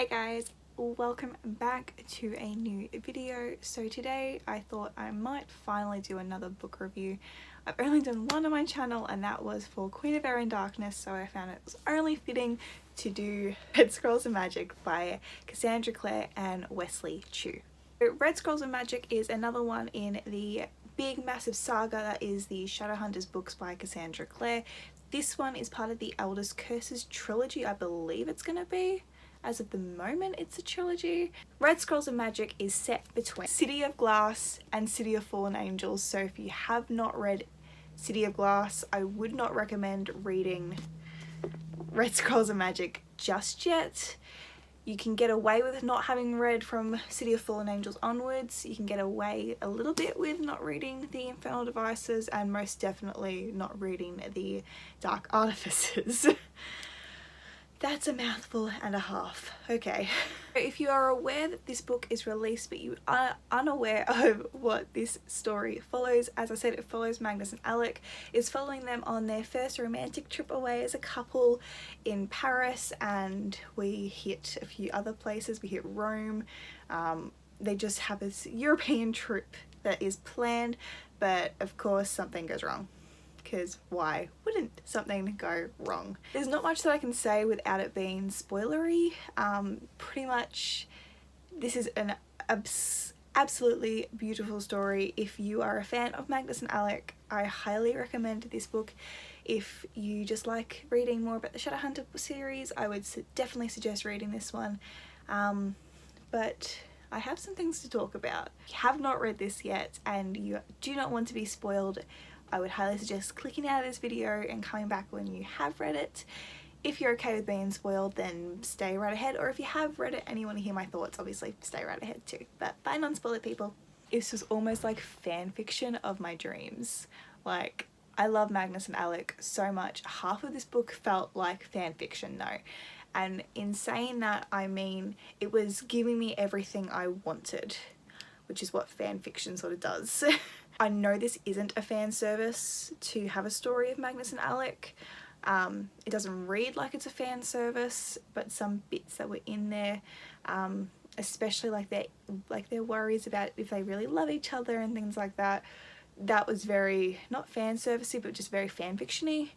Hey guys, welcome back to a new video. So today I thought I might finally do another book review. I've only done one on my channel and that was for Queen of Air and Darkness, so I found it was only fitting to do Red Scrolls of Magic by Cassandra Clare and Wesley Chu. Red Scrolls of Magic is another one in the big massive saga that is the Shadowhunters books by Cassandra Clare. This one is part of the Eldest Curses trilogy, I believe it's going to be. As of the moment, it's a trilogy. Red Scrolls of Magic is set between City of Glass and City of Fallen Angels, so if you have not read City of Glass, I would not recommend reading Red Scrolls of Magic just yet. You can get away with not having read from City of Fallen Angels onwards. You can get away a little bit with not reading the Infernal Devices, and most definitely not reading the Dark Artificers. That's a mouthful and a half. Okay. If you are aware that this book is released but you are unaware of what this story follows, as I said, it follows Magnus and Alec. It's following them on their first romantic trip away as a couple in Paris, and we hit a few other places. We hit Rome. They just have this European trip that is planned, but of course something goes wrong. Because why wouldn't something go wrong? There's not much that I can say without it being spoilery. Pretty much this is an absolutely beautiful story. If you are a fan of Magnus and Alec, I highly recommend this book. If you just like reading more about the Shadowhunter series, I would definitely suggest reading this one. But I have some things to talk about. If you have not read this yet and you do not want to be spoiled, I would highly suggest clicking out of this video and coming back when you have read it. If you're okay with being spoiled, then stay right ahead, or if you have read it and you want to hear my thoughts, obviously stay right ahead too. But bye non-spoiler people. This was almost like fan fiction of my dreams. Like, I love Magnus and Alec so much. Half of this book felt like fan fiction though. And in saying that, I mean it was giving me everything I wanted, which is what fan fiction sort of does. I know this isn't a fan service to have a story of Magnus and Alec. It doesn't read like it's a fan service, but some bits that were in there, especially like their worries about if they really love each other and things like that, that was very, not fan servicey, but just very fan fiction-y.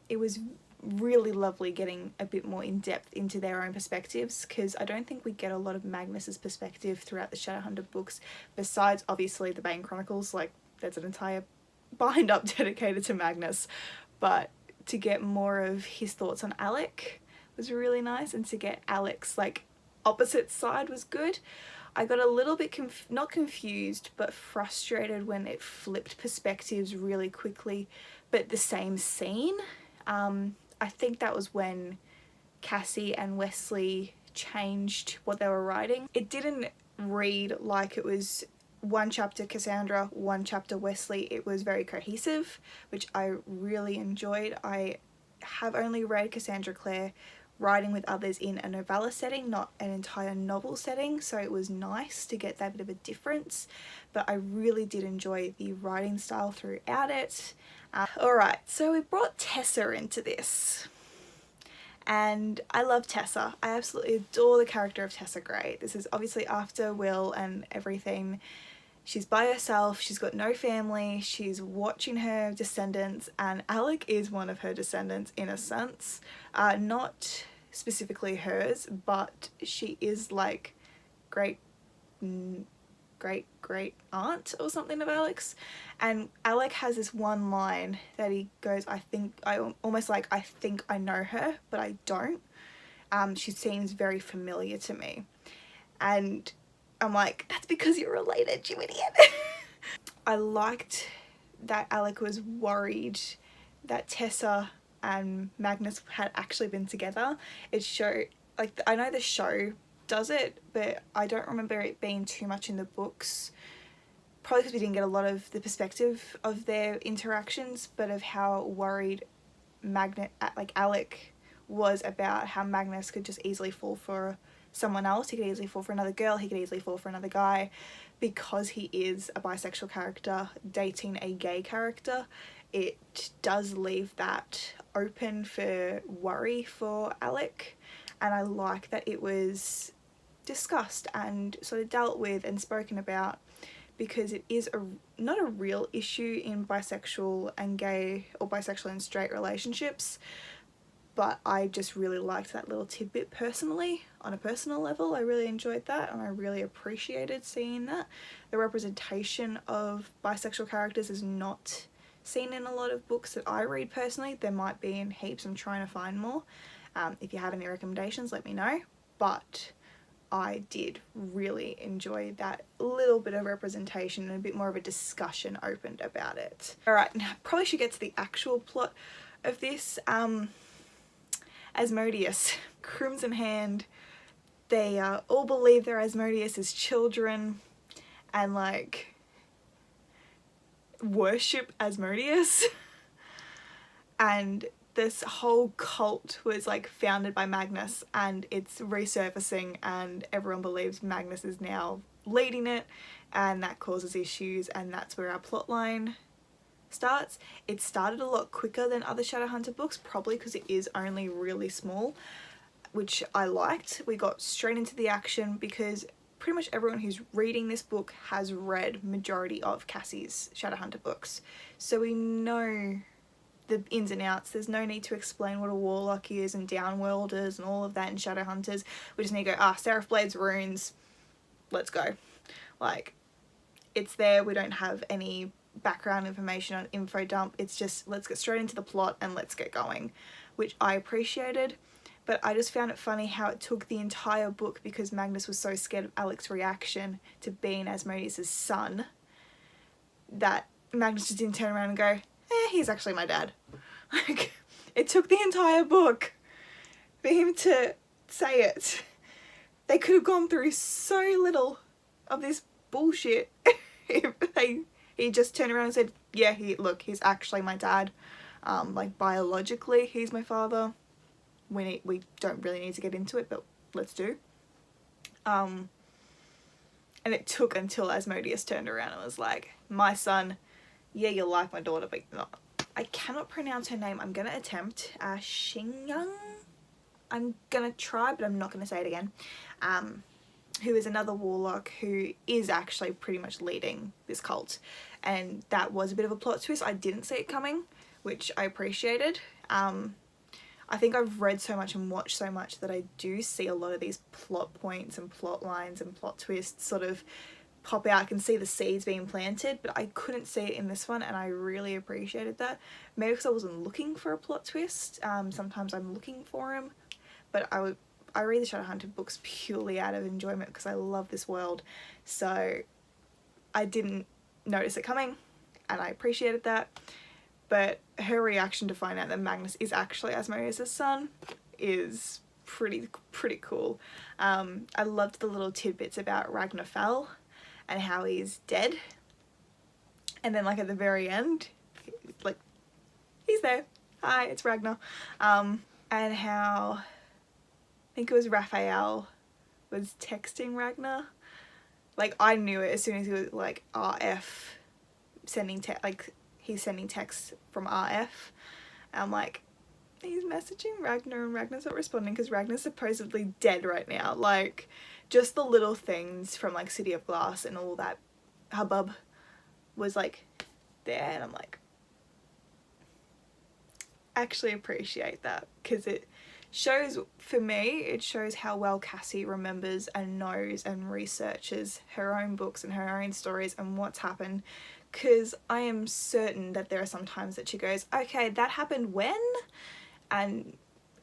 It was really lovely getting a bit more in depth into their own perspectives, because I don't think we get a lot of Magnus's perspective throughout the Shadowhunter books, besides obviously the Bane Chronicles. Like, there's an entire bind up dedicated to Magnus, but to get more of his thoughts on Alec was really nice, and to get Alec's like opposite side was good. I got a little bit not confused but frustrated when it flipped perspectives really quickly, but the same scene. I think that was when Cassie and Wesley changed what they were writing. It didn't read like it was one chapter Cassandra, one chapter Wesley. It was very cohesive, which I really enjoyed. I have only read Cassandra Clare writing with others in a novella setting, not an entire novel setting, so it was nice to get that bit of a difference, but I really did enjoy the writing style throughout it. Alright, so we brought Tessa into this, and I love Tessa. I absolutely adore the character of Tessa Gray. This is obviously after Will and everything. She's by herself, she's got no family, she's watching her descendants, and Alec is one of her descendants in a sense. Not specifically hers, but she is like great aunt or something of Alec's. And Alec has this one line that he goes, I think I know her, but I don't. She seems very familiar to me. And I'm like, that's because you're related, you idiot. I liked that Alec was worried that Tessa and Magnus had actually been together. It showed, like, I know the show does it, but I don't remember it being too much in the books. Probably because we didn't get a lot of the perspective of their interactions, but of how worried Alec was about how Magnus could just easily fall for someone else. He could easily fall for another girl, he could easily fall for another guy, because he is a bisexual character dating a gay character. It does leave that open for worry for Alec. and I like that it was discussed and sort of dealt with and spoken about, because it is not a real issue in bisexual and gay or bisexual and straight relationships, but I just really liked that little tidbit personally. On a personal level, I really enjoyed that, and I really appreciated seeing that. The representation of bisexual characters is not seen in a lot of books that I read personally. There might be in heaps. I'm trying to find more. If you have any recommendations, let me know. But I did really enjoy that little bit of representation and a bit more of a discussion opened about it. Alright, now probably should get to the actual plot of this. Asmodeus, Crimson Hand, they all believe they're Asmodeus's children and like worship Asmodeus. And this whole cult was like founded by Magnus, and it's resurfacing, and everyone believes Magnus is now leading it, and that causes issues, and that's where our plotline starts. It started a lot quicker than other Shadowhunter books, probably because it is only really small, which I liked. We got straight into the action because pretty much everyone who's reading this book has read majority of Cassie's Shadowhunter books, so we know the ins and outs. There's no need to explain what a warlock is and downworlders and all of that in Shadowhunters. We just need to go, Seraph Blade's runes, let's go. Like, it's there. We don't have any background information on info dump. It's just, let's get straight into the plot and let's get going, which I appreciated. But I just found it funny how it took the entire book, because Magnus was so scared of Alec's reaction to being Asmodeus' son, that Magnus just didn't turn around and go, he's actually my dad. Like, it took the entire book for him to say it. They could have gone through so little of this bullshit if he just turned around and said, yeah, look, he's actually my dad. Like, biologically, he's my father. We don't really need to get into it, but let's do. And it took until Asmodeus turned around and was like, my son, yeah, you like my daughter, but not. I cannot pronounce her name. I'm gonna attempt. Xingyang? I'm gonna try, but I'm not gonna say it again. Who is another warlock who is actually pretty much leading this cult. And that was a bit of a plot twist. I didn't see it coming, which I appreciated. I think I've read so much and watched so much that I do see a lot of these plot points and plot lines and plot twists sort of pop out. I can see the seeds being planted, but I couldn't see it in this one, and I really appreciated that. Maybe because I wasn't looking for a plot twist. Sometimes I'm looking for them, but I read the Shadowhunter books purely out of enjoyment because I love this world, so I didn't notice it coming, and I appreciated that. But her reaction to find out that Magnus is actually Asmodeus' son is pretty cool. I loved the little tidbits about Ragnarfell and how he's dead. And then like at the very end, like, he's there. Hi, it's Ragnar. And how, I think it was Raphael was texting Ragnar. Like, I knew it as soon as he was like RF sending he's sending texts from RF. I'm like, he's messaging Ragnar and Ragnar's not responding because Ragnar's supposedly dead right now. Like, just the little things from like City of Glass and all that hubbub was like there, and I'm like, actually appreciate that, because it shows, for me, it shows how well Cassie remembers and knows and researches her own books and her own stories and what's happened. Because I am certain that there are some times that she goes, okay, that happened when? And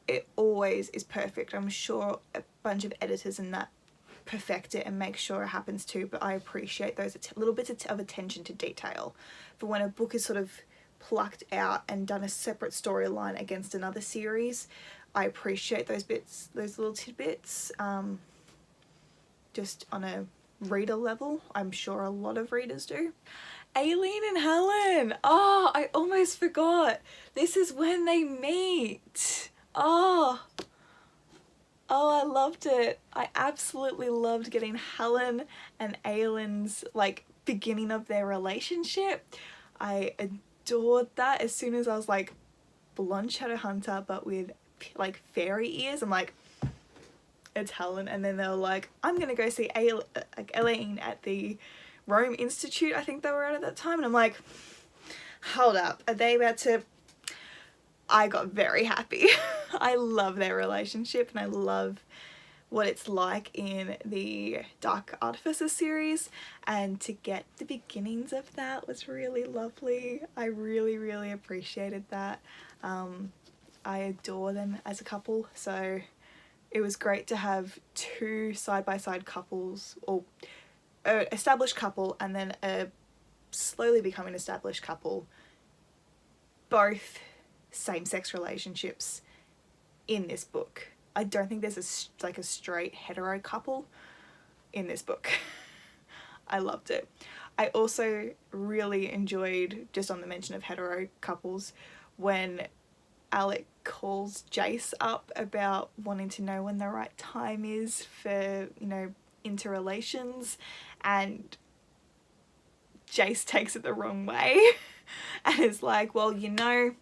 it always is perfect. I'm sure a bunch of editors and that perfect it and make sure it happens too, but I appreciate those little bits of attention to detail. For when a book is sort of plucked out and done a separate storyline against another series, I appreciate those bits, those little tidbits, just on a reader level. I'm sure a lot of readers do. Aileen and Helen! Oh, I almost forgot. This is when they meet. Oh, I loved it. I absolutely loved getting Helen and Aileen's like beginning of their relationship. I adored that. As soon as I was like, blonde Shadowhunter but with like fairy ears, I'm like, it's Helen, and then they were like, I'm gonna go see Elaine at the Rome Institute, I think they were at that time, and I'm like, hold up, are they about to... I got very happy. I love their relationship, and I love what it's like in the Dark Artifices series, and to get the beginnings of that was really lovely. I really appreciated that. I adore them as a couple, so it was great to have two side-by-side couples, or an established couple and then a slowly becoming established couple, both same-sex relationships in this book. I don't think there's a straight hetero couple in this book. I loved it. I also really enjoyed, just on the mention of hetero couples, when Alec calls Jace up about wanting to know when the right time is for, you know, interrelations, and Jace takes it the wrong way and is like, well, you know,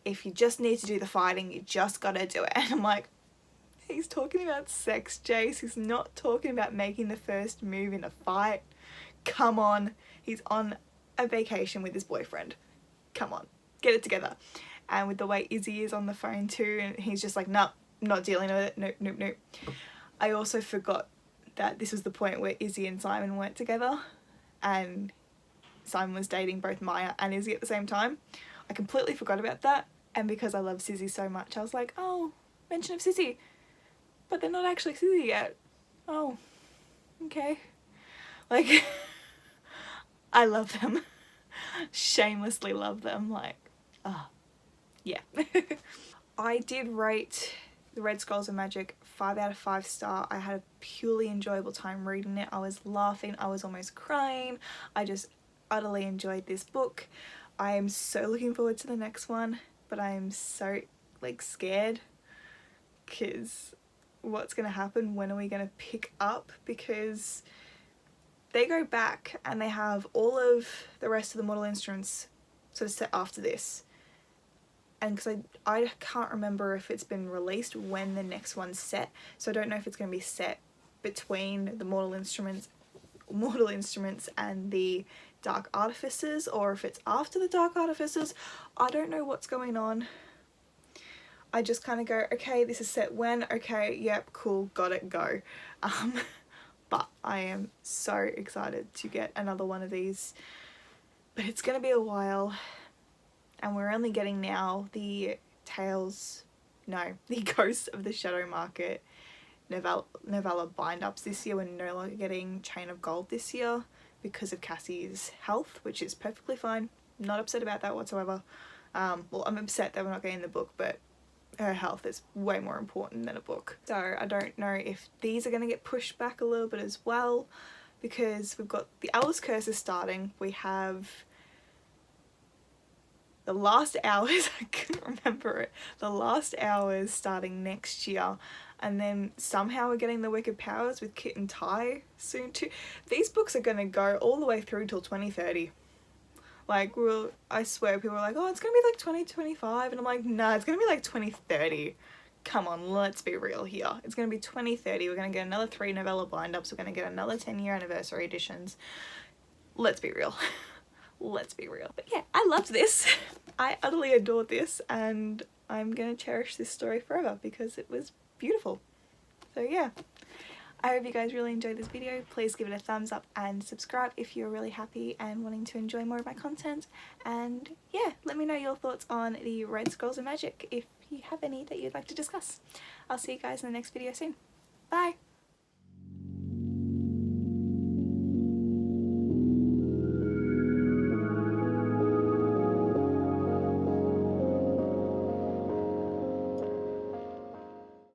if you just need to do the fighting, you just gotta do it. And I'm like, he's talking about sex, Jace. He's not talking about making the first move in a fight. Come on. He's on a vacation with his boyfriend. Come on, get it together. And with the way Izzy is on the phone too, and he's just like, nah, not dealing with it. Nope. I also forgot that this was the point where Izzy and Simon weren't together, and Simon was dating both Maya and Izzy at the same time. I completely forgot about that, and because I love Sizzy so much, I was like, oh, mention of Sizzy. But they're not actually Sizzy yet. Oh, okay. Like, I love them. Shamelessly love them. Like, ah. Yeah. I did rate The Red Scrolls of Magic 5 out of 5 star. I had a purely enjoyable time reading it. I was laughing, I was almost crying. I just utterly enjoyed this book. I am so looking forward to the next one, but I am so like scared, because what's gonna happen? When are we gonna pick up? Because they go back and they have all of the rest of the Mortal Instruments sort of set after this. And because I can't remember if it's been released when the next one's set, so I don't know if it's going to be set between the Mortal Instruments and the Dark Artifices, or if it's after the Dark Artifices. I don't know what's going on. I just kind of go, okay, this is set when, okay, yep, cool, got it, go. But I am so excited to get another one of these, but it's going to be a while. And we're only getting now the Ghosts of the Shadow Market novella bind-ups this year. We're no longer getting Chain of Gold this year because of Cassie's health, which is perfectly fine. Not upset about that whatsoever. Well, I'm upset that we're not getting the book, but her health is way more important than a book. So I don't know if these are going to get pushed back a little bit as well, because we've got the Owl's Curse is starting. We have The Last Hours, I couldn't remember it, The Last Hours starting next year, and then somehow we're getting The Wicked Powers with Kit and Ty soon too. These books are going to go all the way through till 2030. Like, I swear people are like, oh, it's going to be like 2025, and I'm like, nah, it's going to be like 2030. Come on, let's be real here. It's going to be 2030. We're going to get another 3 novella bind-ups. We're going to get another 10-year anniversary editions. Let's be real. Let's be real. But yeah, I loved this. I utterly adored this, and I'm gonna cherish this story forever because it was beautiful. So yeah, I hope you guys really enjoyed this video. Please give it a thumbs up and subscribe if you're really happy and wanting to enjoy more of my content. And yeah, let me know your thoughts on the Red Scrolls of Magic if you have any that you'd like to discuss. I'll see you guys in the next video soon. Bye!